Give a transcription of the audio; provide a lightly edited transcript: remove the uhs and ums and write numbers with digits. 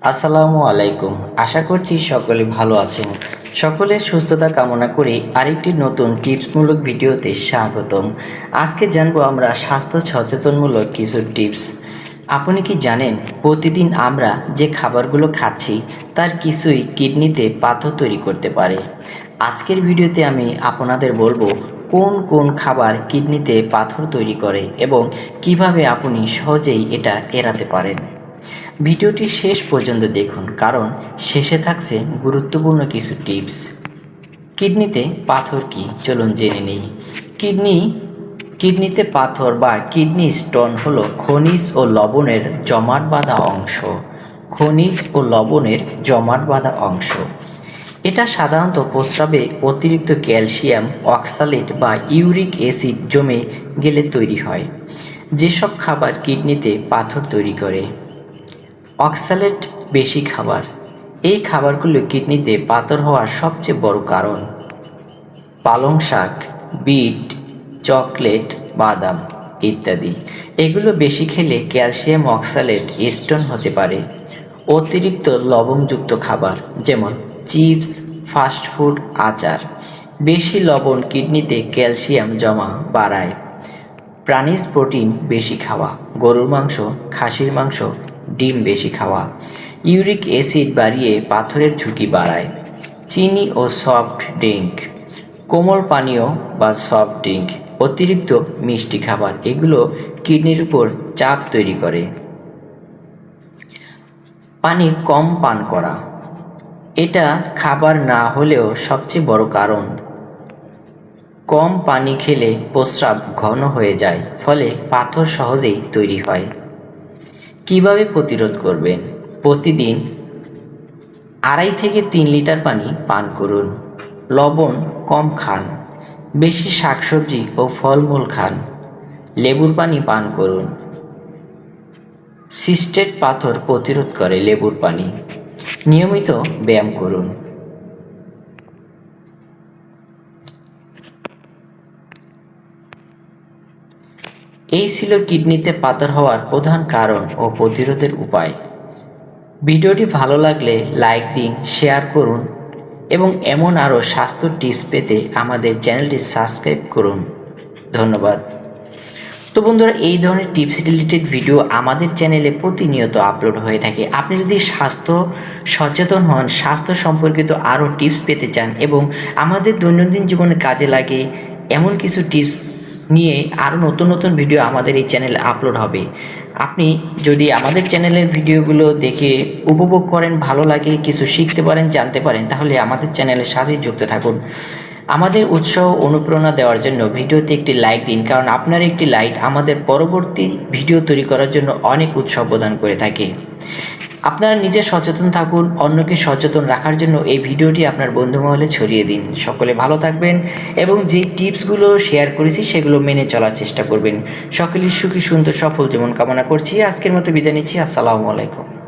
আসসালামু আলাইকুম। আশা করছি সকলে ভালো আছেন। সকলের সুস্থতা কামনা করে আরেকটি নতুন টিপসমূলক ভিডিওতে স্বাগতম। আজকে জানবো আমরা স্বাস্থ্য সচেতনমূলক কিছু টিপস। আপনি কি জানেন প্রতিদিন আমরা যে খাবারগুলো খাচ্ছি তার কিছুই কিডনিতে পাথর তৈরি করতে পারে। আজকের ভিডিওতে আমি আপনাদের বলবো কোন কোন খাবার কিডনিতে পাথর তৈরি করে এবং কিভাবে আপনি সহজেই এটা এড়াতে পারেন। ভিডিওটি শেষ পর্যন্ত দেখুন, কারণ শেষে থাকছে গুরুত্বপূর্ণ কিছু টিপস। কিডনিতে পাথর কি, চলুন জেনে নেই। কিডনিতে পাথর বা কিডনি স্টোন হলো খনিজ ও লবণের জমাট বাঁধা অংশ। খনিজ ও লবণের জমাট বাঁধা অংশ এটা সাধারণত প্রস্রাবে অতিরিক্ত ক্যালসিয়াম, অক্সালেট বা ইউরিক অ্যাসিড জমে গেলে তৈরি হয়। যেসব খাবার কিডনিতে পাথর তৈরি করে: অক্সালেট বেশি খাবার, এই খাবারগুলো কিডনিতে পাথর হওয়ার সবচেয়ে বড় কারণ। পালং শাক, বিট, চকলেট, বাদাম ইত্যাদি, এগুলো বেশি খেলে ক্যালসিয়াম অক্সালেট স্টোন হতে পারে। অতিরিক্ত লবণযুক্ত খাবার যেমন চিপস, ফাস্টফুড, আচার, বেশি লবণ কিডনিতে ক্যালসিয়াম জমা বাড়ায়। প্রাণীজ প্রোটিন বেশি খাওয়া, গরুর মাংস, খাসির মাংস, ডিম বেশি খাওয়া ইউরিক অ্যাসিড বাড়িয়ে পাথরের ঝুঁকি বাড়ায়। চিনি ও সফট ড্রিঙ্ক, কোমল পানীয় বা সফট ড্রিঙ্ক, অতিরিক্ত মিষ্টি খাবার, এগুলো কিডনির উপর চাপ তৈরি করে। পানি কম পান করা, এটা খাবার না হলেও সবচেয়ে বড় কারণ। কম পানি খেলে প্রস্রাব ঘন হয়ে যায়, ফলে পাথর সহজেই তৈরি হয়। কিভাবে প্রতিরোধ করবেন? প্রতিদিন 2.5 থেকে 3 লিটার পানি পান করুন। লবণ কম খান, বেশি শাকসবজি ও ফলমূল খান। লেবুর পানি পান করুন। সিস্টেট পাথর প্রতিরোধ করে লেবুর পানি। নিয়মিত ব্যায়াম করুন। এই ছিল কিডনিতে পাথর হওয়ার প্রধান কারণ ও প্রতিরোধের উপায়। ভিডিওটি ভালো লাগলে লাইক দিন, শেয়ার করুন এবং এমন আরও স্বাস্থ্য টিপস পেতে আমাদের চ্যানেলটি সাবস্ক্রাইব করুন। ধন্যবাদ। তো বন্ধুরা, এই ধরনের টিপস রিলেটেড ভিডিও আমাদের চ্যানেলে প্রতিনিয়ত আপলোড হয়ে থাকে। আপনি যদি স্বাস্থ্য সচেতন হন, স্বাস্থ্য সম্পর্কিত আরও টিপস পেতে চান এবং আমাদের দৈনন্দিন জীবনে কাজে লাগে এমন কিছু টিপস নিয়ে আরও নতুন নতুন ভিডিও আমাদের এই চ্যানেলে আপলোড হবে। আপনি যদি আমাদের চ্যানেলের ভিডিওগুলো দেখে উপভোগ করেন, ভালো লাগে, কিছু শিখতে পারেন, জানতে পারেন, তাহলে আমাদের চ্যানেলের সাথেই যুক্ত থাকুন। আমাদের উৎসাহ অনুপ্রেরণা দেওয়ার জন্য ভিডিওতে একটি লাইক দিন, কারণ আপনার একটি লাইক আমাদের পরবর্তী ভিডিও তৈরি করার জন্য অনেক উৎসাহ প্রদান করে থাকে। আপনারা নিজে সচেতন থাকুন, অন্যকে সচেতন রাখার জন্য এই ভিডিওটি আপনার বন্ধুমহলে ছড়িয়ে দিন। সকলে ভালো থাকবেন এবং যে টিপসগুলো শেয়ার করেছি সেগুলো মেনে চলার চেষ্টা করবেন। সকলেই সুখী, সুন্দর, সফল জীবন কামনা করছি। আজকের মতো বিদায় নিচ্ছি। আসসালামু আলাইকুম।